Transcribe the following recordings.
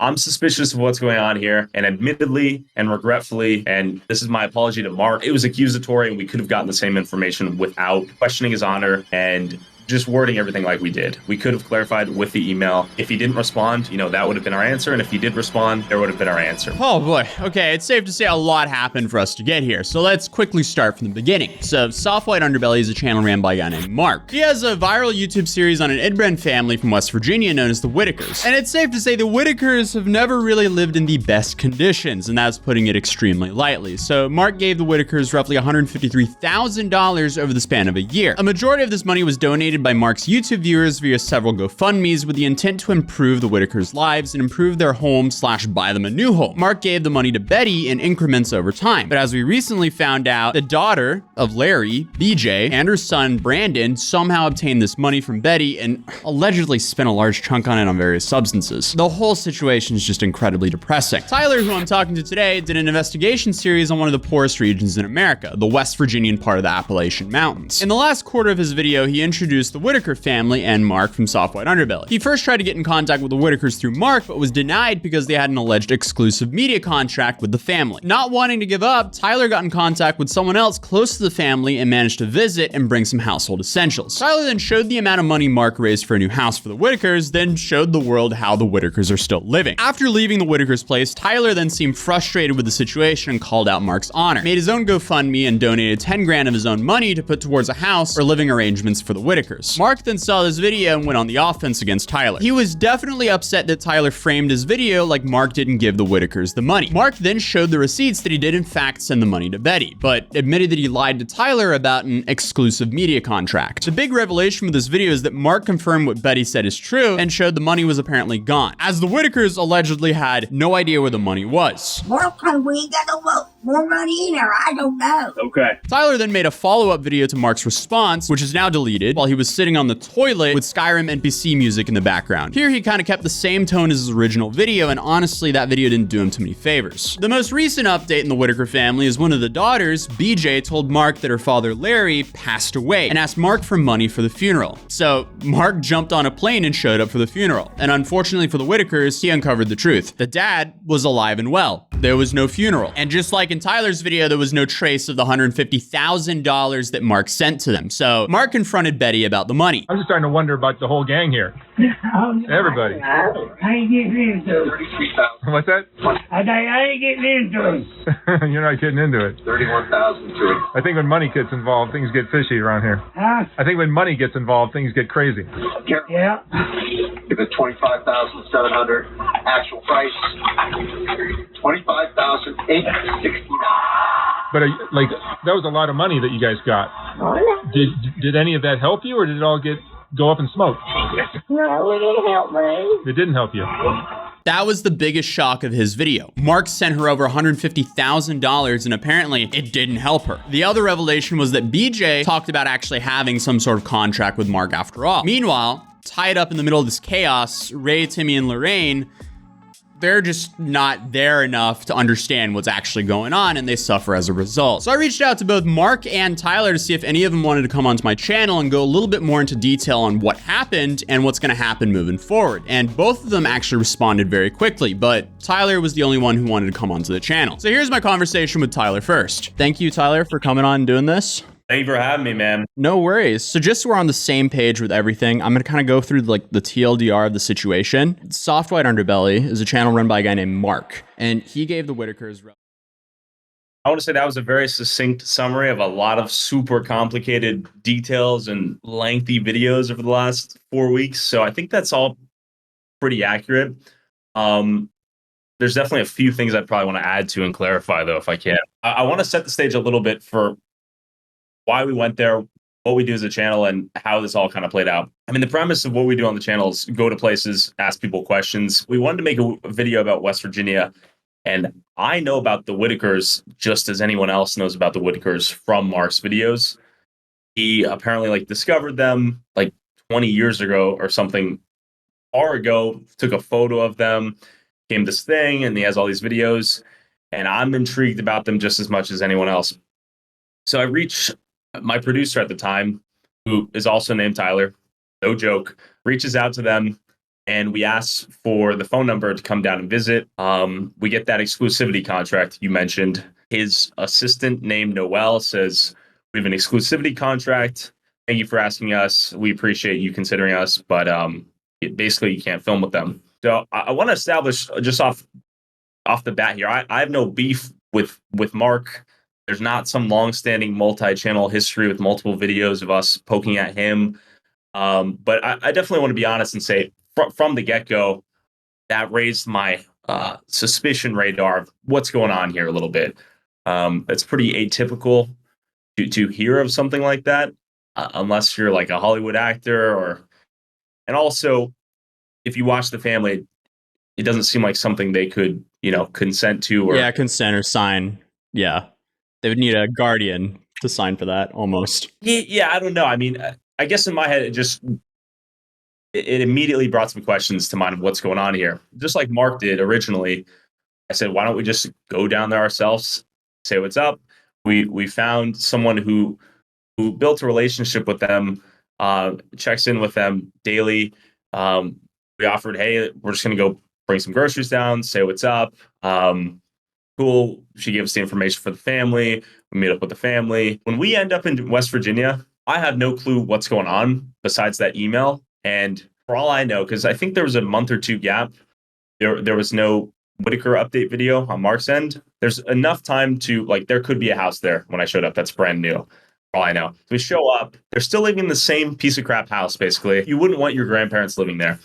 I'm suspicious of what's going on here, and admittedly and regretfully, and this is my apology to Mark, it was accusatory, and we could have gotten the same information without questioning his honor and just wording everything like we did. We could have clarified with the email. If he didn't respond, that would have been our answer. And if he did respond, there would have been our answer. Oh boy. Okay, it's safe to say a lot happened for us to get here. So let's quickly start from the beginning. So Soft White Underbelly is a channel ran by a guy named Mark. He has a viral YouTube series on an inbred family from West Virginia known as the Whittakers. And it's safe to say the Whittakers have never really lived in the best conditions, and that's putting it extremely lightly. So Mark gave the Whittakers roughly $153,000 over the span of a year. A majority of this money was donated by Mark's YouTube viewers via several GoFundMes with the intent to improve the Whittakers' lives and improve their home/buy them a new home. Mark gave the money to Betty in increments over time. But as we recently found out, the daughter of Larry, BJ, and her son, Brandon, somehow obtained this money from Betty and allegedly spent a large chunk on it on various substances. The whole situation is just incredibly depressing. Tyler, who I'm talking to today, did an investigation series on one of the poorest regions in America, the West Virginian part of the Appalachian Mountains. In the last quarter of his video, he introduced the Whittaker family and Mark from Soft White Underbelly. He first tried to get in contact with the Whittakers through Mark, but was denied because they had an alleged exclusive media contract with the family. Not wanting to give up, Tyler got in contact with someone else close to the family and managed to visit and bring some household essentials. Tyler then showed the amount of money Mark raised for a new house for the Whittakers, then showed the world how the Whittakers are still living. After leaving the Whittakers' place, Tyler then seemed frustrated with the situation and called out Mark's honor, made his own GoFundMe and donated 10 grand of his own money to put towards a house or living arrangements for the Whittakers. Mark then saw this video and went on the offense against Tyler. He was definitely upset that Tyler framed his video like Mark didn't give the Whittakers the money. Mark then showed the receipts that he did in fact send the money to Betty, but admitted that he lied to Tyler about an exclusive media contract. The big revelation with this video is that Mark confirmed what Betty said is true and showed the money was apparently gone, as the Whittakers allegedly had no idea where the money was. Well, can we get more money in there? I don't know. Okay. Tyler then made a follow-up video to Mark's response, which is now deleted, while he was sitting on the toilet with Skyrim NPC music in the background. Here he kind of kept the same tone as his original video, and honestly that video didn't do him too many favors. The most recent update in the Whittaker family is one of the daughters, BJ, told Mark that her father Larry passed away and asked Mark for money for the funeral. So Mark jumped on a plane and showed up for the funeral. And unfortunately for the Whittakers, he uncovered the truth. The dad was alive and well. There was no funeral. And just like in Tyler's video, there was no trace of the $150,000 that Mark sent to them. So Mark confronted Betty about the money. I'm just starting to wonder about the whole gang here. Everybody. I ain't getting into it. What's that? I ain't getting into it. You're not getting into it. 31,000 to it. I think when money gets involved, things get fishy around here. Huh? I think when money gets involved, things get crazy. Yeah. Give it 25,700. Actual price 25,869. But that was a lot of money that you guys got. Did any of that help you, or did it all go up in smoke? No, it didn't help me. It didn't help you. That was the biggest shock of his video. Mark sent her over $150,000 and apparently it didn't help her. The other revelation was that BJ talked about actually having some sort of contract with Mark after all. Meanwhile, tied up in the middle of this chaos, Ray, Timmy, and Lorraine, they're just not there enough to understand what's actually going on, and they suffer as a result. So I reached out to both Mark and Tyler to see if any of them wanted to come onto my channel and go a little bit more into detail on what happened and what's gonna happen moving forward. And both of them actually responded very quickly, but Tyler was the only one who wanted to come onto the channel. So here's my conversation with Tyler first. Thank you, Tyler, for coming on and doing this. Thank you for having me, man. No worries. So just so we're on the same page with everything, I'm going to kind of go through the TLDR of the situation. Soft White Underbelly is a channel run by a guy named Mark, and he gave the Whittakers... I want to say that was a very succinct summary of a lot of super complicated details and lengthy videos over the last 4 weeks. So I think that's all pretty accurate. There's definitely a few things I'd probably want to add to and clarify, though, if I can. I want to set the stage a little bit for why we went there, what we do as a channel, and how this all kind of played out. I mean, the premise of what we do on the channel is go to places, ask people questions. We wanted to make a video about West Virginia, and I know about the Whittakers just as anyone else knows about the Whittakers from Mark's videos. He apparently discovered them 20 years ago or something far ago, took a photo of them, came this thing, and he has all these videos, and I'm intrigued about them just as much as anyone else. So I reached my producer at the time, who is also named Tyler, no joke, reaches out to them and we ask for the phone number to come down and visit. We get that exclusivity contract you mentioned. His assistant named Noel says, "We have an exclusivity contract. Thank you for asking us. We appreciate you considering us, but basically you can't film with them." So I want to establish just off the bat here, I have no beef with Mark. There's not some long-standing multi-channel history with multiple videos of us poking at him. But I definitely want to be honest and say from the get-go, that raised my suspicion radar of what's going on here a little bit. It's pretty atypical to hear of something like that, unless you're like a Hollywood actor, and also if you watch The Family, it doesn't seem like something they could, consent to. Or consent or sign. Yeah, they would need a guardian to sign for that almost. Yeah, I don't know. I mean, I guess in my head, it immediately brought some questions to mind of what's going on here. Just like Mark did originally, I said, why don't we just go down there ourselves, say what's up? We found someone who built a relationship with them, checks in with them daily. We offered, hey, we're just going to go bring some groceries down, say what's up. Cool. She gave us the information for the family. We meet up with the family. When we end up in West Virginia, I have no clue what's going on besides that email. And for all I know, because I think there was a month or two gap, there was no Whittaker update video on Mark's end. There's enough time to, there could be a house there when I showed up that's brand new. For all I know. So we show up, they're still living in the same piece of crap house, basically. You wouldn't want your grandparents living there.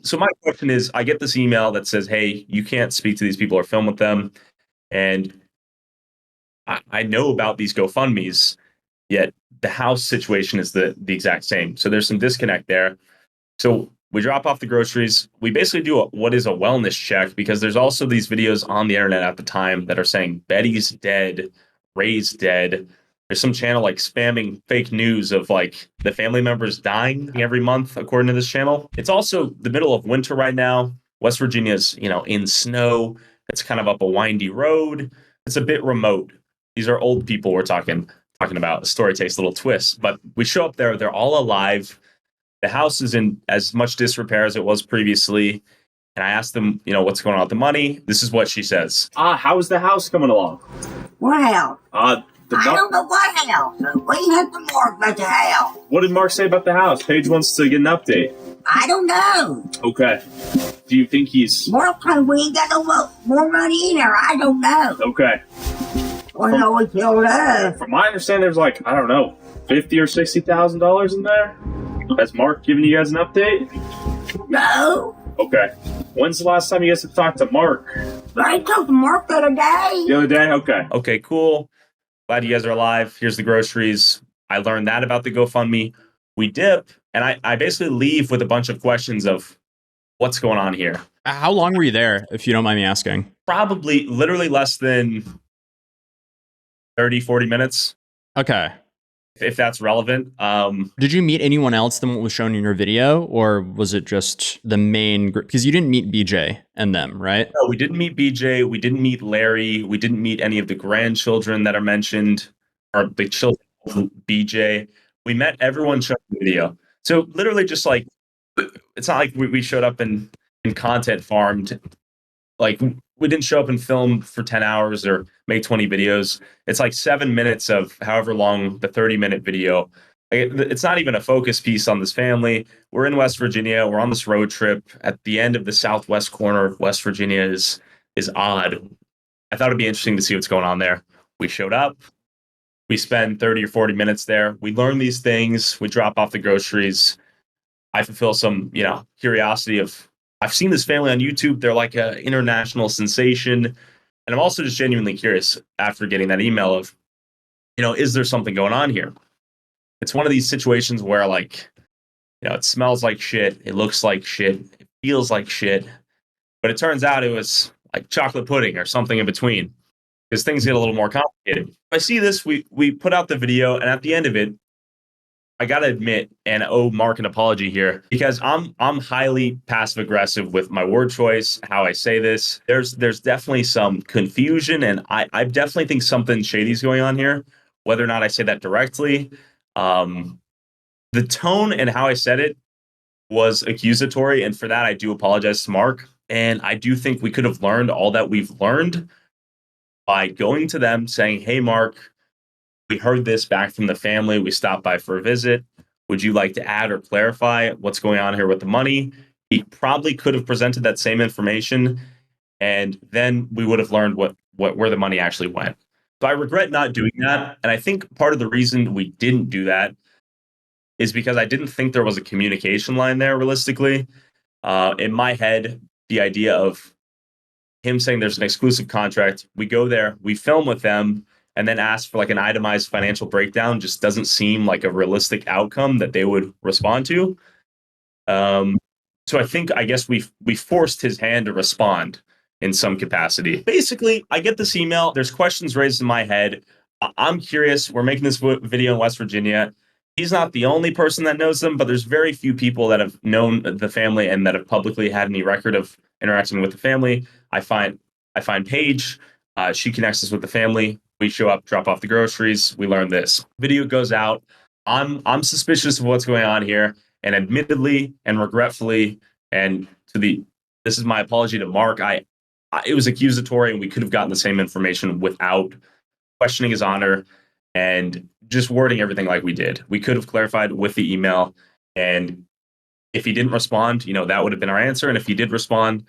So my question is, I get this email that says, hey, you can't speak to these people or film with them. And I know about these GoFundMes, yet the house situation is the exact same. So there's some disconnect there. So we drop off the groceries. We basically do what is a wellness check, because there's also these videos on the internet at the time that are saying Betty's dead, Ray's dead. There's some channel spamming fake news of the family members dying every month, according to this channel. It's also the middle of winter right now. West Virginia's, in snow. It's kind of up a windy road. It's a bit remote. These are old people we're talking about. The story takes a little twist, but we show up there. They're all alive. The house is in as much disrepair as it was previously. And I asked them, what's going on with the money? This is what she says. How's the house coming along? What house? The I don't know what house. We have to mark about the house. What did Mark say about the house? Paige wants to get an update. I don't know. Okay. Do you think he's... Mark told we ain't got no more money in there. I don't know. Okay. Well, no, we killed us. From my understanding, there's I don't know, $50,000 or $60,000 in there. Has Mark given you guys an update? No. Okay. When's the last time you guys have talked to Mark? I talked to Mark the other day. The other day? Okay. Okay, cool. Glad you guys are alive. Here's the groceries. I learned that about the GoFundMe. We dip, and I basically leave with a bunch of questions of what's going on here. How long were you there, if you don't mind me asking? Probably literally less than 30, 40 minutes. Okay. If that's relevant. Did you meet anyone else than what was shown in your video, or was it just the main group? Because you didn't meet BJ and them, right? No, we didn't meet BJ. We didn't meet Larry. We didn't meet any of the grandchildren that are mentioned, or the children of BJ. We met everyone shown in the video. So literally just it's not like we showed up and content farmed. We didn't show up and film for 10 hours or make 20 videos. It's 7 minutes of however long the 30-minute video. It's not even a focus piece on this family. We're in West Virginia. We're on this road trip. At the end of the southwest corner of West Virginia is odd. I thought it'd be interesting to see what's going on there. We showed up. We spend 30 or 40 minutes there. We learn these things. We drop off the groceries. I fulfill some, curiosity of, I've seen this family on YouTube. They're like an international sensation. And I'm also just genuinely curious after getting that email of, is there something going on here? It's one of these situations where it smells like shit. It looks like shit. It feels like shit. But it turns out it was like chocolate pudding or something in between, because things get a little more complicated. I see this, we put out the video, and at the end of it, I gotta admit and owe Mark an apology here, because I'm highly passive aggressive with my word choice, how I say this. There's definitely some confusion, and I definitely think something shady is going on here. Whether or not I say that directly, the tone and how I said it was accusatory. And for that, I do apologize to Mark. And I do think we could have learned all that we've learned by going to them saying, hey, Mark, we heard this back from the family. We stopped by for a visit. Would you like to add or clarify what's going on here with the money? He probably could have presented that same information, and then we would have learned where the money actually went. So I regret not doing that. And I think part of the reason we didn't do that is because I didn't think there was a communication line there realistically. In my head, the idea of him saying there's an exclusive contract, we go there, we film with them, and then ask for like an itemized financial breakdown just doesn't seem like a realistic outcome that they would respond to. So I guess we forced his hand to respond in some capacity. Basically, I get this email. There's questions raised in my head. I'm curious. We're making this video in West Virginia. He's not the only person that knows them, but there's very few people that have known the family and that have publicly had any record of interacting with the family. I find Paige. She connects us with the family. We show up, drop off the groceries. We learn this. Video goes out. I'm suspicious of what's going on here, and admittedly and regretfully, and this is my apology to Mark. It was accusatory, and we could have gotten the same information without questioning his honor and just wording everything like we did. We could have clarified with the email, and if he didn't respond, that would have been our answer. And if he did respond,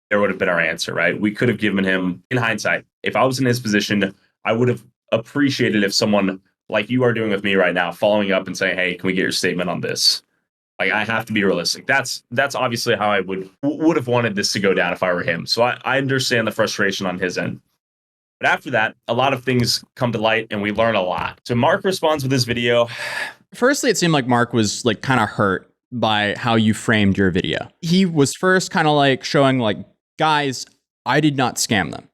there would have been our answer, right? We could have given him, in hindsight, if I was in his position, I would have appreciated if someone like you are doing with me right now, following up and saying, hey, can we get your statement on this? Like, I have to be realistic. That's obviously how I would have wanted this to go down if I were him. So I understand the frustration on his end. But after that, a lot of things come to light and we learn a lot. So Mark responds with this video. Firstly, it seemed like Mark was like kind of hurt by how you framed your video. He was first kind of like showing like, guys, I did not scam them.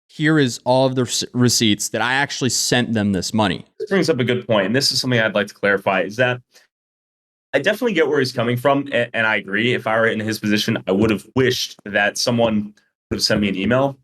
Here is all of the receipts that I actually sent them this money. This brings up a good point. And this is something I'd like to clarify, is that I definitely get where he's coming from. And I agree. If I were in his position, I would have wished that someone would have sent me an email.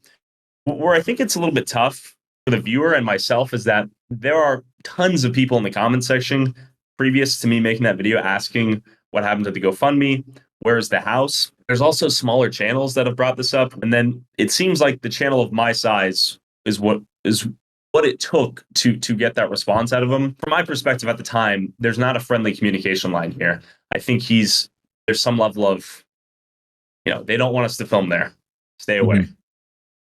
Where I think it's a little bit tough for the viewer and myself is that there are tons of people in the comment section previous to me making that video asking what happened to the GoFundMe, where's the house. There's also smaller channels that have brought this up. And then it seems like the channel of my size is what it took to get that response out of him. From my perspective at the time, there's not a friendly communication line here. I think there's some level of, they don't want us to film there. Stay away. Mm-hmm.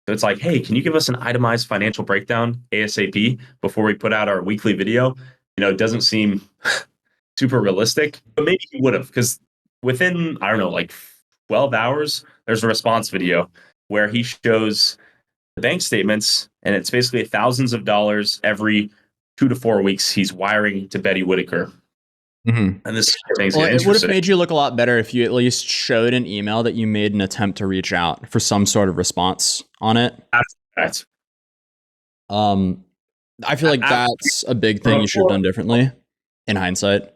So it's like, hey, can you give us an itemized financial breakdown ASAP before we put out our weekly video? It doesn't seem super realistic, but maybe he would have, because within, I don't know, like 12 hours, there's a response video where he shows the bank statements, and it's basically thousands of dollars every 2 to 4 weeks he's wiring to Betty Whittaker. Mm-hmm. And this it would have made you look a lot better if you at least showed an email that you made an attempt to reach out for some sort of response on it. That's I feel like that's a big thing you should have done differently in hindsight.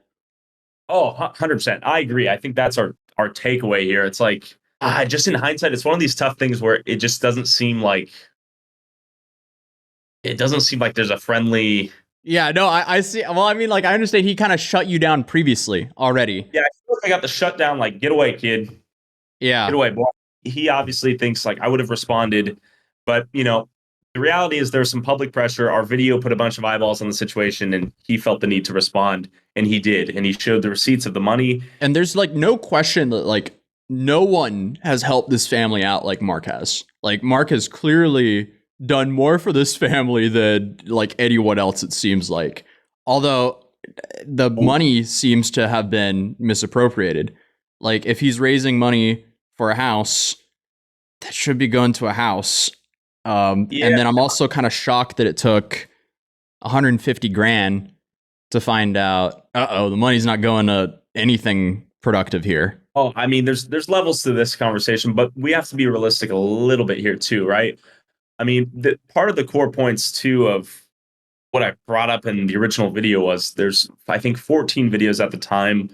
Oh, 100%. I agree. I think that's our takeaway here. It's like, just in hindsight, it's one of these tough things where it just doesn't seem like there's a friendly. Yeah, no, I see. Well, I mean, like, I understand he kind of shut you down previously already. Yeah, I feel like I got the shutdown, like, get away, kid. Yeah. Get away, boy. He obviously thinks, like, I would have responded. But, the reality is there's some public pressure. Our video put a bunch of eyeballs on the situation, and he felt the need to respond. And he did. And he showed the receipts of the money. And there's, like, no question that, like, no one has helped this family out like Mark has. Like, Mark has clearly done more for this family than like anyone else, it seems like. Although the money seems to have been misappropriated. Like, if he's raising money for a house, that should be going to a house. And then I'm also kind of shocked that it took 150 grand to find out, the money's not going to anything productive here. Oh, I mean, there's levels to this conversation, but we have to be realistic a little bit here too, right? I mean, part of the core points too of what I brought up in the original video was there's, I think, 14 videos at the time,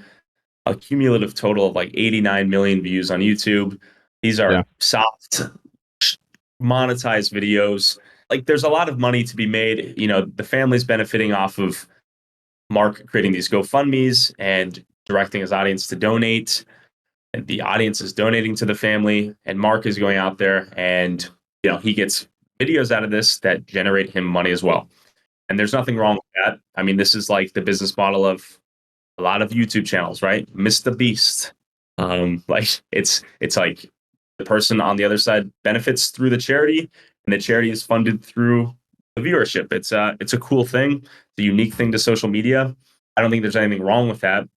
a cumulative total of like 89 million views on YouTube. These are soft, monetized videos. Like, there's a lot of money to be made. The family's benefiting off of Mark creating these GoFundMes and directing his audience to donate, and the audience is donating to the family, and Mark is going out there and he gets videos out of this that generate him money as well. And there's nothing wrong with that. I mean, this is like the business model of a lot of YouTube channels, right? Mr. Beast. Like it's like the person on the other side benefits through the charity, and the charity is funded through the viewership. It's a cool thing. It's a unique thing to social media. I don't think there's anything wrong with that.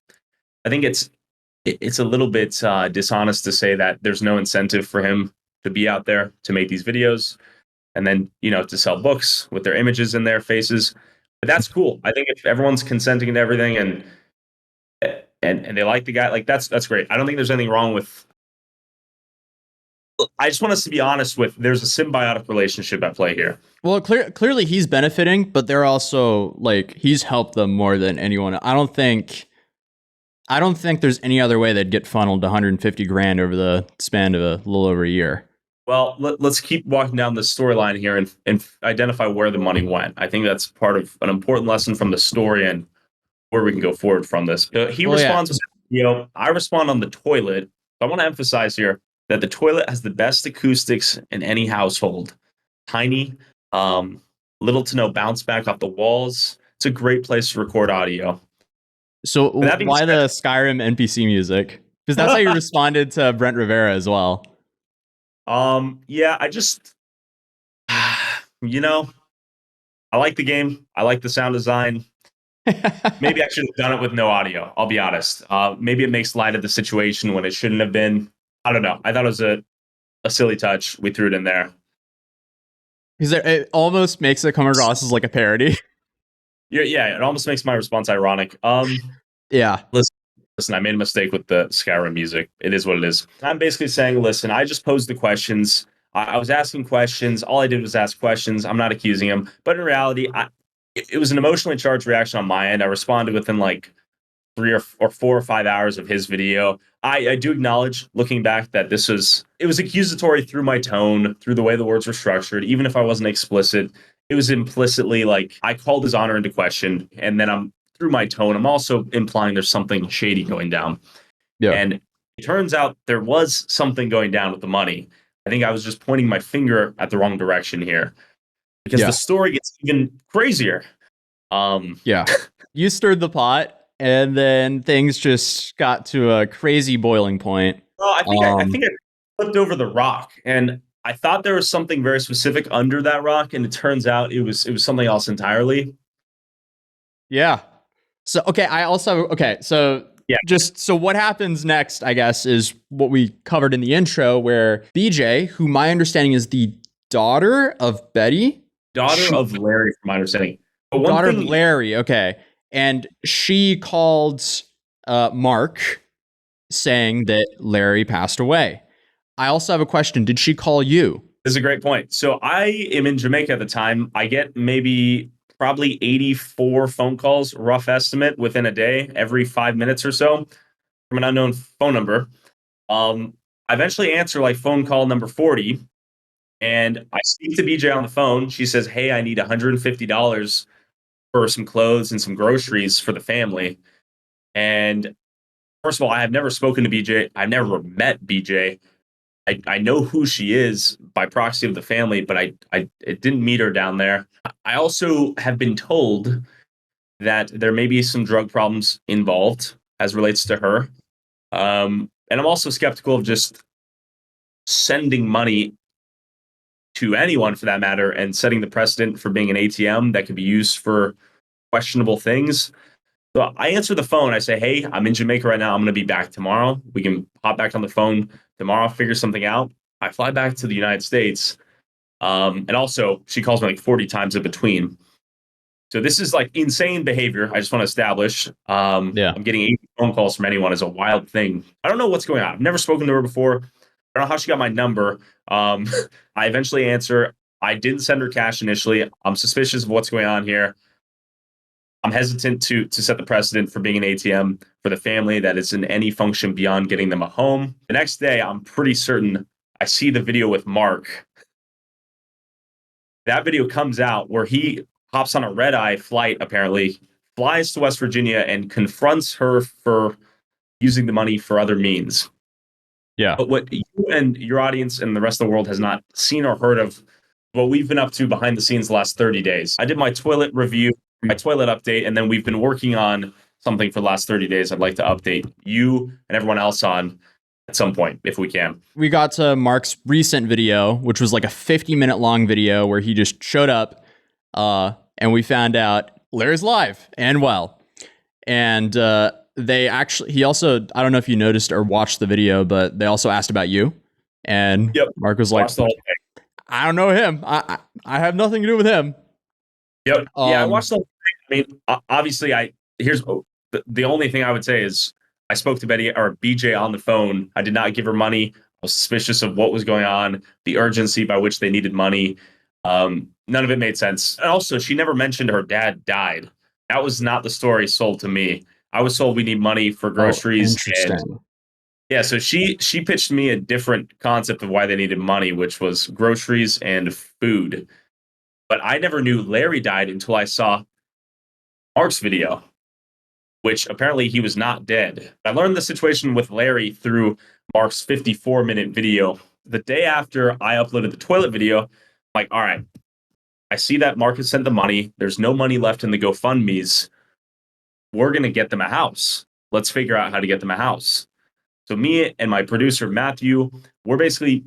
I think it's a little bit dishonest to say that there's no incentive for him to be out there to make these videos and then to sell books with their images in their faces. But that's cool. I think if everyone's consenting to everything and they like the guy, like that's great. I don't think there's anything wrong with. I just want us to be honest with. There's a symbiotic relationship at play here. Well, clearly he's benefiting, but they're also like he's helped them more than anyone. I don't think there's any other way they'd get funneled 150 grand over the span of a little over a year. Well, let's keep walking down the storyline here and identify where the money went. I think that's part of an important lesson from the story and where we can go forward from this. He responds, I respond on the toilet. I want to emphasize here that the toilet has the best acoustics in any household. Tiny, little to no bounce back off the walls. It's a great place to record audio. So why the Skyrim NPC music? Because that's how you responded to Brent Rivera as well. Yeah, I just, I like the game. I like the sound design. Maybe I should have done it with no audio. I'll be honest. Maybe it makes light of the situation when it shouldn't have been. I don't know. I thought it was a silly touch. We threw it in there. Because it almost makes it come across as like a parody. Yeah, it almost makes my response ironic. Yeah. Listen, I made a mistake with the Skyrim music. It is what it is. I'm basically saying, listen, I just posed the questions. I was asking questions. All I did was ask questions. I'm not accusing him. But in reality, it was an emotionally charged reaction on my end. I responded within like 3 or 4 or 5 hours of his video. I do acknowledge, looking back, that it was accusatory through my tone, through the way the words were structured. Even if I wasn't explicit, it was implicitly like I called his honor into question. And then through my tone, I'm also implying there's something shady going down. Yeah. And it turns out there was something going down with the money. I think I was just pointing my finger at the wrong direction here because the story gets even crazier. Yeah. You stirred the pot and then things just got to a crazy boiling point. Well, I think I flipped over the rock and I thought there was something very specific under that rock, and it turns out it was something else entirely. Yeah. So, so what happens next, I guess, is what we covered in the intro, where BJ, who my understanding is the daughter of Betty. Daughter of Larry, from my understanding. Daughter of Larry, okay. And she called Mark saying that Larry passed away. I also have a question. Did she call you? This is a great point. So I am in Jamaica at the time. I get probably 84 phone calls, rough estimate, within a day, every 5 minutes or so from an unknown phone number. I eventually answer like phone call number 40, and I speak to BJ on the phone. She says, hey, I need $150 for some clothes and some groceries for the family. And first of all, I have never spoken to BJ. I've never met BJ. I know who she is by proxy of the family, but I didn't meet her down there. I also have been told that there may be some drug problems involved as relates to her. And I'm also skeptical of just sending money to anyone for that matter and setting the precedent for being an ATM that could be used for questionable things. So I answer the phone. I say, hey, I'm in Jamaica right now. I'm going to be back tomorrow. We can hop back on the phone tomorrow, figure something out. I fly back to the United States. And also, she calls me like 40 times in between. So this is like insane behavior. I just want to establish. I'm getting 80 phone calls from anyone is a wild thing. I don't know what's going on. I've never spoken to her before. I don't know how she got my number. I eventually answer. I didn't send her cash initially. I'm suspicious of what's going on here. I'm hesitant to set the precedent for being an ATM for the family that is in any function beyond getting them a home. The next day, I'm pretty certain I see the video with Mark. That video comes out where he hops on a red-eye flight, apparently, flies to West Virginia and confronts her for using the money for other means. Yeah. But what you and your audience and the rest of the world has not seen or heard of, what we've been up to behind the scenes the last 30 days. I did my toilet review, my toilet update, and then we've been working on something for the last 30 days I'd like to update you and everyone else on at some point, if we can. We got to Mark's recent video, which was like a 50-minute long video where he just showed up, and we found out Larry's live and well. And he also, I don't know if you noticed or watched the video, but they also asked about you. And Yep. Mark was like, I don't know him. I have nothing to do with him. Yep. Yeah, I watched the whole thing. I mean, obviously, here's the only thing I would say is I spoke to BJ on the phone. I did not give her money. I was suspicious of what was going on, the urgency by which they needed money. None of it made sense. And also, she never mentioned her dad died. That was not the story sold to me. I was told we need money for groceries. Interesting. Yeah, so she pitched me a different concept of why they needed money, which was groceries and food. But I never knew Larry died until I saw Mark's video, which apparently he was not dead. I learned the situation with Larry through Mark's 54-minute video. The day after I uploaded the toilet video, I'm like, all right, I see that Mark has sent the money. There's no money left in the GoFundMes. We're going to get them a house. Let's figure out how to get them a house. So me and my producer, Matthew, we're basically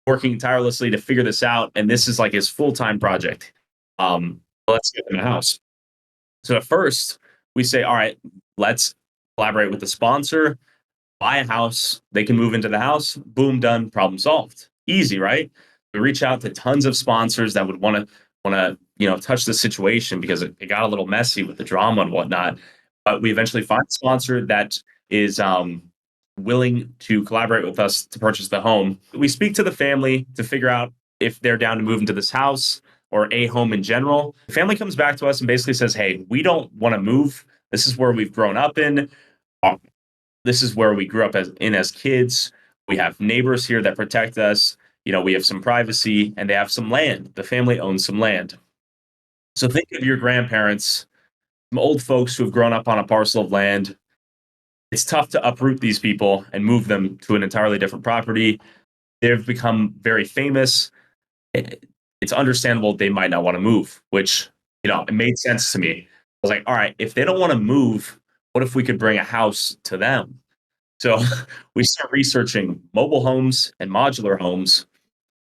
working tirelessly to figure this out. And this is like his full-time project. Let's get them a house. So at first we say, all right, let's collaborate with the sponsor, buy a house. They can move into the house. Boom, done. Problem solved. Easy, right? We reach out to tons of sponsors that would want to, touch the situation because it got a little messy with the drama and whatnot. But we eventually find a sponsor that is willing to collaborate with us to purchase the home. We speak to the family to figure out if they're down to move into this house or a home in general. The family comes back to us and basically says, hey, we don't want to move. This is where we've grown up in. This is where we grew up as kids. We have neighbors here that protect us. We have some privacy and they have some land. The family owns some land. So think of your grandparents, some old folks who have grown up on a parcel of land. It's tough to uproot these people and move them to an entirely different property. They've become very famous. It's understandable they might not want to move, which, it made sense to me. I was like, all right, if they don't want to move, what if we could bring a house to them? So we start researching mobile homes and modular homes.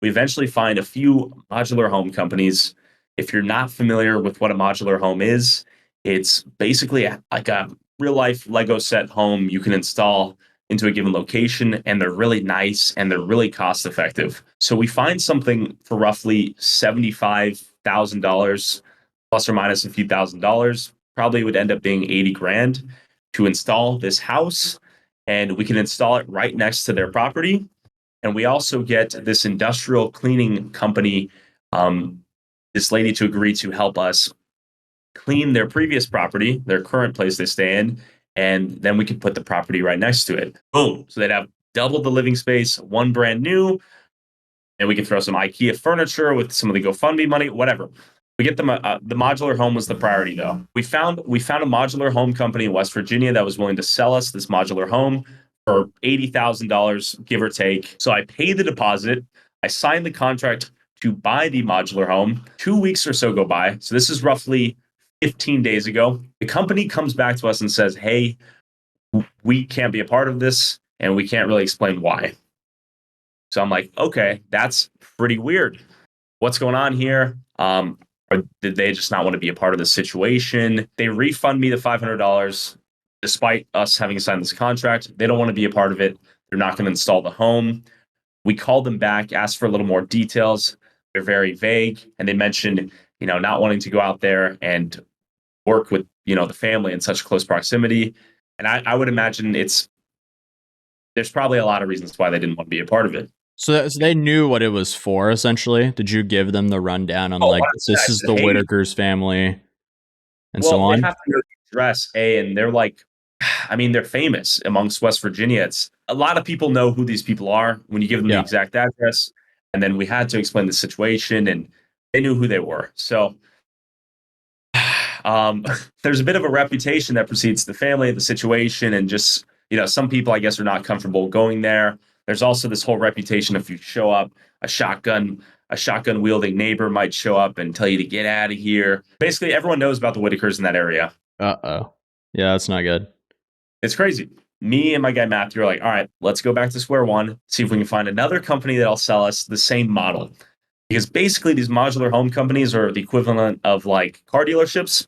We eventually find a few modular home companies. If you're not familiar with what a modular home is, it's basically like a real life Lego set home you can install into a given location, and they're really nice and they're really cost effective. So we find something for roughly $75,000 plus or minus a few $1,000s. Probably would end up being 80 grand to install this house, and we can install it right next to their property. And we also get this industrial cleaning company, this lady to agree to help us clean their previous property, their current place they stay in, and then we could put the property right next to it. Boom. So they'd have double the living space, one brand new, and we could throw some IKEA furniture with some of the GoFundMe money, whatever. We get them the modular home was the priority though. We found a modular home company in West Virginia that was willing to sell us this modular home for $80,000, give or take. So I paid the deposit. I signed the contract to buy the modular home. 2 weeks or so go by. So this is roughly 15 days ago. The company comes back to us and says, hey, we can't be a part of this and we can't really explain why. So I'm like, okay, that's pretty weird. What's going on here? Or did they just not want to be a part of the situation? They refund me the $500 despite us having signed this contract. They don't want to be a part of it. They're not going to install the home. We called them back, asked for a little more details. They're very vague. And they mentioned, not wanting to go out there and work with, the family in such close proximity. And I would imagine there's probably a lot of reasons why they didn't want to be a part of it. So they knew what it was for, essentially. Did you give them the rundown on this is the Whittakers family and so on? They have to know the address, and they're like, they're famous amongst West Virginia. It's a lot of people know who these people are when you give them the exact address. And then we had to explain the situation, and they knew who they were. So there's a bit of a reputation that precedes the family, the situation, and just some people, I guess, are not comfortable going there. There's also this whole reputation if you show up, a shotgun wielding neighbor might show up and tell you to get out of here. Basically, everyone knows about the Whittakers in that area. Uh-oh. Yeah, that's not good. It's crazy. Me and my guy Matthew are like, all right, let's go back to square one, see if we can find another company that'll sell us the same model. Because basically, these modular home companies are the equivalent of like car dealerships.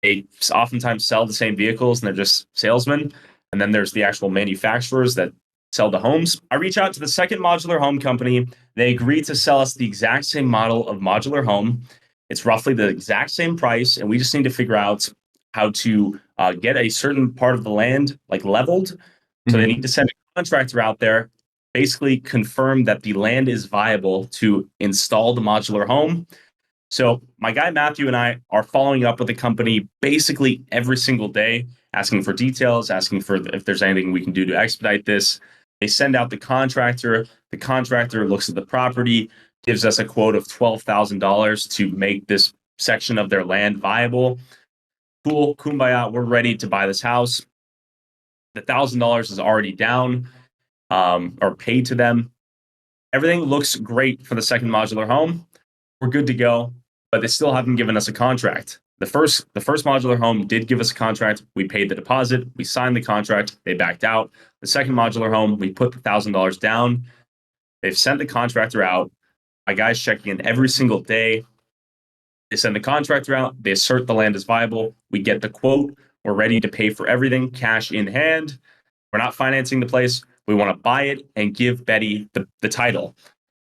They oftentimes sell the same vehicles and they're just salesmen. And then there's the actual manufacturers that sell the homes. I reach out to the second modular home company. They agree to sell us the exact same model of modular home. It's roughly the exact same price. And we just need to figure out how to get a certain part of the land like leveled. So they need to send a contractor out there, basically confirm that the land is viable to install the modular home. So my guy Matthew and I are following up with the company basically every single day, asking for details, asking for if there's anything we can do to expedite this. They send out the contractor. The contractor looks at the property, gives us a quote of $12,000 to make this section of their land viable. Cool, kumbaya, we're ready to buy this house. The $1,000 is already down or paid to them. Everything looks great for the second modular home. We're good to go, but they still haven't given us a contract. The first modular home did give us a contract. We paid the deposit. We signed the contract. They backed out. The second modular home, we put the $1,000 down. They've sent the contractor out. My guy's checking in every single day. They send the contractor out. They assert the land is viable. We get the quote. We're ready to pay for everything, cash in hand. We're not financing the place. We want to buy it and give Betty the title.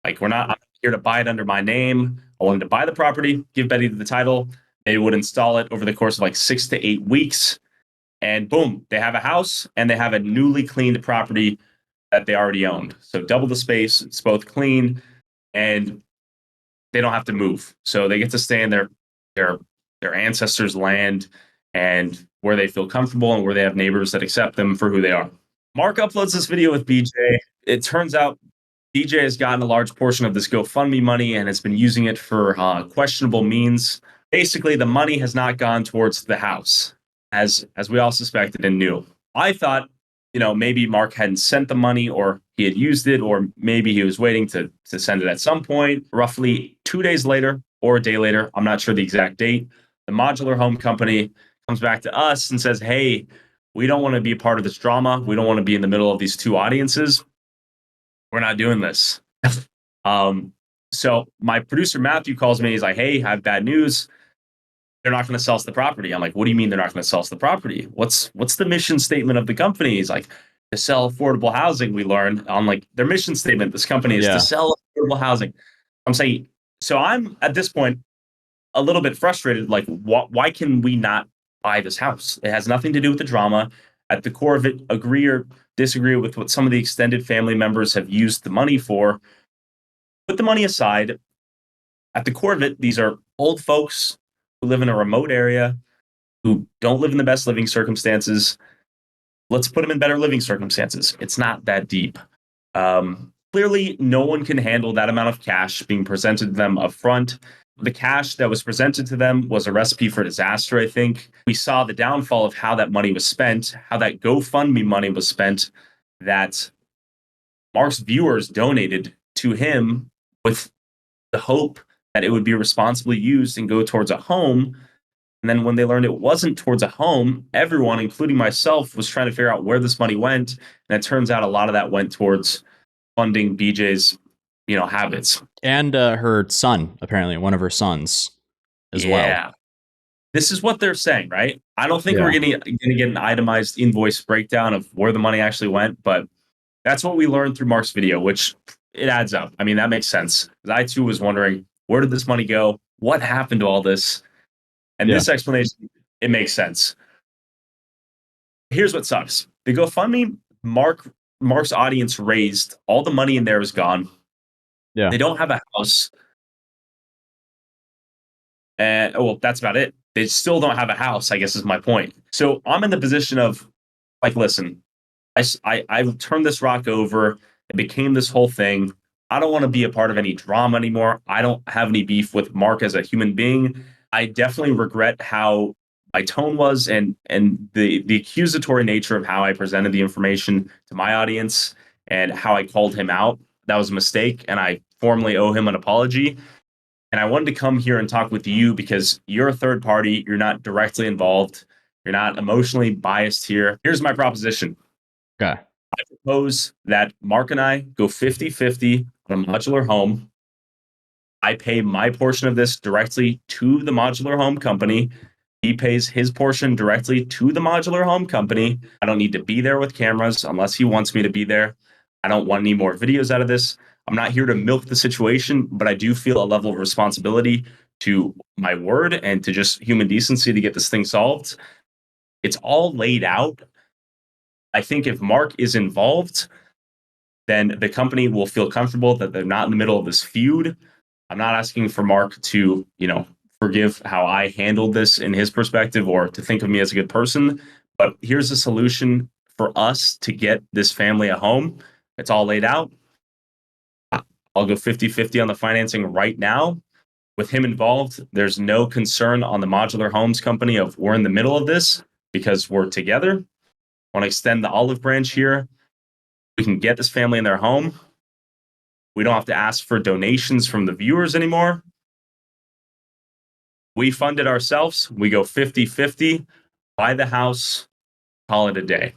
Like, I'm here to buy it under my name. I wanted to buy the property, give Betty the title. They would install it over the course of like 6 to 8 weeks. And boom, they have a house and they have a newly cleaned property that they already owned. So double the space. It's both clean and they don't have to move. So they get to stay in their ancestors' land and where they feel comfortable and where they have neighbors that accept them for who they are. Mark uploads this video with BJ. It turns out BJ has gotten a large portion of this GoFundMe money and has been using it for questionable means. Basically, the money has not gone towards the house, as we all suspected and knew. I thought, maybe Mark hadn't sent the money or he had used it, or maybe he was waiting to send it at some point. Roughly 2 days later or a day later, I'm not sure the exact date, the modular home company comes back to us and says, hey, we don't want to be a part of this drama. We don't want to be in the middle of these two audiences. We're not doing this. So my producer, Matthew, calls me. He's like, hey, I have bad news. They're not going to sell us the property. I'm like, what do you mean they're not going to sell us the property? What's the mission statement of the company? He's like, to sell affordable housing. We learned on like their mission statement, this company is to sell affordable housing. I'm saying, so I'm at this point a little bit frustrated. Like, why can we not buy this house? It has nothing to do with the drama. At the core of it, agree or disagree with what some of the extended family members have used the money for. Put the money aside. At the core of it, these are old folks who live in a remote area, who don't live in the best living circumstances. Let's put them in better living circumstances. It's not that deep. Clearly, no one can handle that amount of cash being presented to them up front. The cash that was presented to them was a recipe for disaster, I think. We saw the downfall of how that money was spent, how that GoFundMe money was spent, that Mark's viewers donated to him with the hope that it would be responsibly used and go towards a home. And then when they learned it wasn't towards a home, everyone, including myself, was trying to figure out where this money went. And it turns out a lot of that went towards funding BJ's, habits. And her son, apparently, one of her sons as well. Yeah. This is what they're saying, right? I don't think we're going to get an itemized invoice breakdown of where the money actually went, but that's what we learned through Mark's video, which it adds up. I mean, that makes sense. I, too, was wondering, where did this money go? What happened to all this? And this explanation, it makes sense. Here's what sucks. The GoFundMe Mark's audience raised, all the money in there is gone. Yeah. They don't have a house. And that's about it. They still don't have a house, I guess is my point. So I'm in the position of like, listen, I turned this rock over. It became this whole thing. I don't want to be a part of any drama anymore. I don't have any beef with Mark as a human being. I definitely regret how my tone was and the accusatory nature of how I presented the information to my audience and how I called him out. That was a mistake, and I formally owe him an apology. And I wanted to come here and talk with you because you're a third party. You're not directly involved. You're not emotionally biased here. Here's my proposition. Okay. I propose that Mark and I go 50-50 on a modular home. I pay my portion of this directly to the modular home company. He pays his portion directly to the modular home company. I don't need to be there with cameras unless he wants me to be there. I don't want any more videos out of this. I'm not here to milk the situation, but I do feel a level of responsibility to my word and to just human decency to get this thing solved. It's all laid out. I think if Mark is involved, then the company will feel comfortable that they're not in the middle of this feud. I'm not asking for Mark to, forgive how I handled this in his perspective or to think of me as a good person. But here's a solution for us to get this family a home. It's all laid out. I'll go 50-50 on the financing right now. With him involved, there's no concern on the modular homes company of we're in the middle of this because we're together. I want to extend the olive branch here. We can get this family in their home. We don't have to ask for donations from the viewers anymore. We fund it ourselves. We go 50-50, buy the house, call it a day.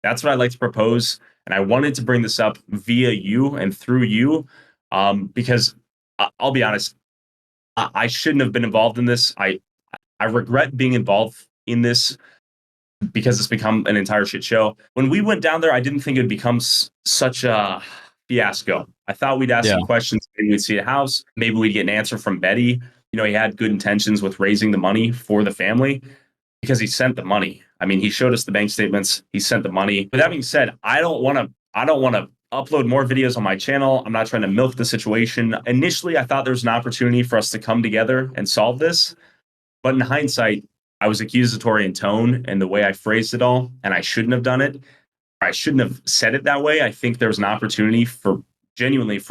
That's what I'd like to propose. And I wanted to bring this up via you and through you because I'll be honest, I shouldn't have been involved in this. I regret being involved in this because it's become an entire shit show. When we went down there, I didn't think it would become such a fiasco. I thought we'd ask some questions. Maybe we'd see a house. Maybe we'd get an answer from Betty. He had good intentions with raising the money for the family because he sent the money. I mean, he showed us the bank statements. He sent the money. With that being said, I don't want to upload more videos on my channel. I'm not trying to milk the situation. Initially, I thought there was an opportunity for us to come together and solve this. But in hindsight, I was accusatory in tone and the way I phrased it all, and I shouldn't have done it. I shouldn't have said it that way. I think there was an opportunity for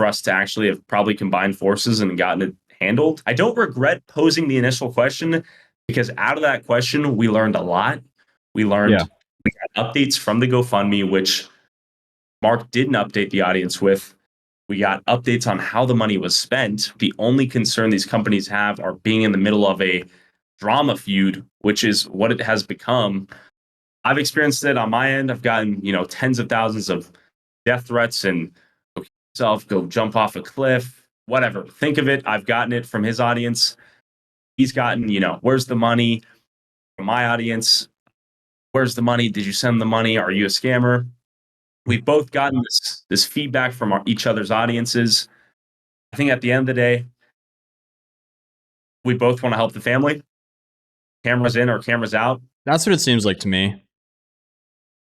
us to actually have probably combined forces and gotten it handled. I don't regret posing the initial question because out of that question, we learned a lot. We got updates from the GoFundMe, which Mark didn't update the audience with. We got updates on how the money was spent. The only concern these companies have are being in the middle of a drama feud, which is what it has become. I've experienced it on my end. I've gotten, tens of thousands of death threats and go jump off a cliff. Whatever. Think of it. I've gotten it from his audience. He's gotten, where's the money? From my audience, where's the money? Did you send the money? Are you a scammer? We've both gotten this feedback from each other's audiences. I think at the end of the day, we both want to help the family. Cameras in or cameras out. That's what it seems like to me.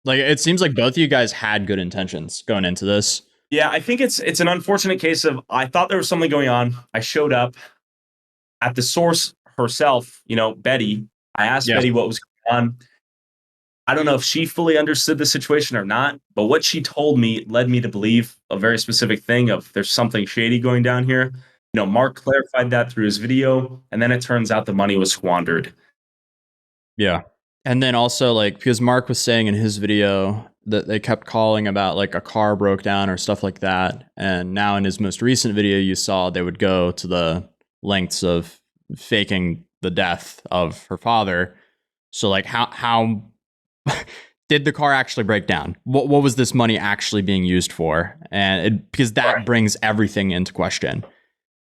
Like, it seems like both of you guys had good intentions going into this. Yeah, I think it's an unfortunate case of I thought there was something going on. I showed up at the source herself, Betty. I asked Betty what was going on. I don't know if she fully understood the situation or not, but what she told me led me to believe a very specific thing of there's something shady going down here. Mark clarified that through his video, and then it turns out the money was squandered. Yeah. And then also, because Mark was saying in his video that they kept calling about a car broke down or stuff like that. And now in his most recent video, you saw they would go to the lengths of faking the death of her father. So how did the car actually break down? What was this money actually being used for? And because that brings everything into question.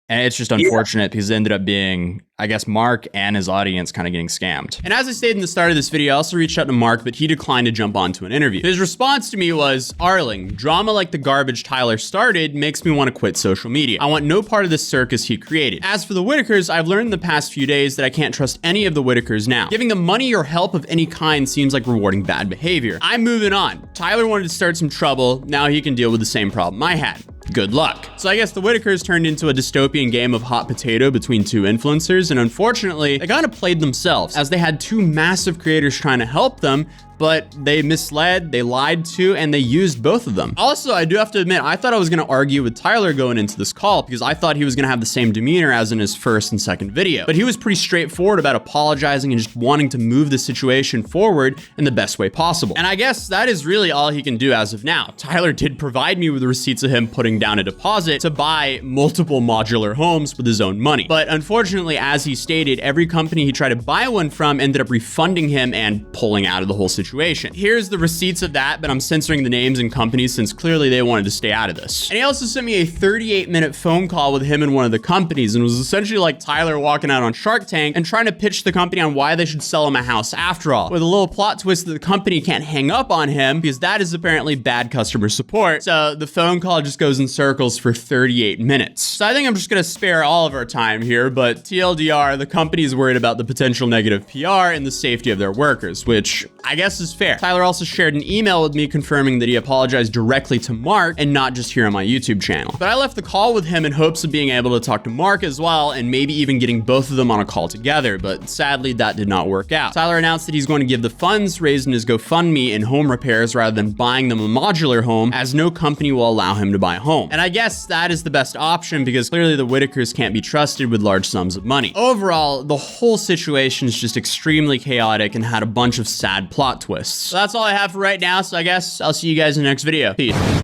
And it's just unfortunate because it ended up being, I guess, Mark and his audience kind of getting scammed. And as I stated in the start of this video, I also reached out to Mark, but he declined to jump onto an interview. His response to me was, Arling, drama like the garbage Tyler started makes me want to quit social media. I want no part of this circus he created. As for the Whittakers, I've learned in the past few days that I can't trust any of the Whittakers now. Giving them money or help of any kind seems like rewarding bad behavior. I'm moving on. Tyler wanted to start some trouble. Now he can deal with the same problem I had. Good luck. So I guess the Whittakers turned into a dystopian game of hot potato between two influencers, and unfortunately, they kind of played themselves, as they had two massive creators trying to help them, but they misled, they lied to, and they used both of them. Also, I do have to admit, I thought I was gonna argue with Tyler going into this call because I thought he was gonna have the same demeanor as in his first and second video. But he was pretty straightforward about apologizing and just wanting to move the situation forward in the best way possible. And I guess that is really all he can do as of now. Tyler did provide me with receipts of him putting down a deposit to buy multiple modular homes with his own money. But unfortunately, as he stated, every company he tried to buy one from ended up refunding him and pulling out of the whole situation. Here's the receipts of that, but I'm censoring the names and companies since clearly they wanted to stay out of this. And he also sent me a 38-minute phone call with him and one of the companies, and it was essentially like Tyler walking out on Shark Tank and trying to pitch the company on why they should sell him a house after all, with a little plot twist that the company can't hang up on him because that is apparently bad customer support. So the phone call just goes in circles for 38 minutes. So I think I'm just gonna spare all of our time here, but TLDR, the company is worried about the potential negative PR and the safety of their workers, which I guess is fair. Tyler also shared an email with me confirming that he apologized directly to Mark and not just here on my YouTube channel. But I left the call with him in hopes of being able to talk to Mark as well and maybe even getting both of them on a call together, but sadly that did not work out. Tyler announced that he's going to give the funds raised in his GoFundMe in home repairs rather than buying them a modular home, as no company will allow him to buy a home. And I guess that is the best option because clearly the Whittakers can't be trusted with large sums of money. Overall, the whole situation is just extremely chaotic and had a bunch of sad plot twists. So that's all I have for right now, so I guess I'll see you guys in the next video. Peace.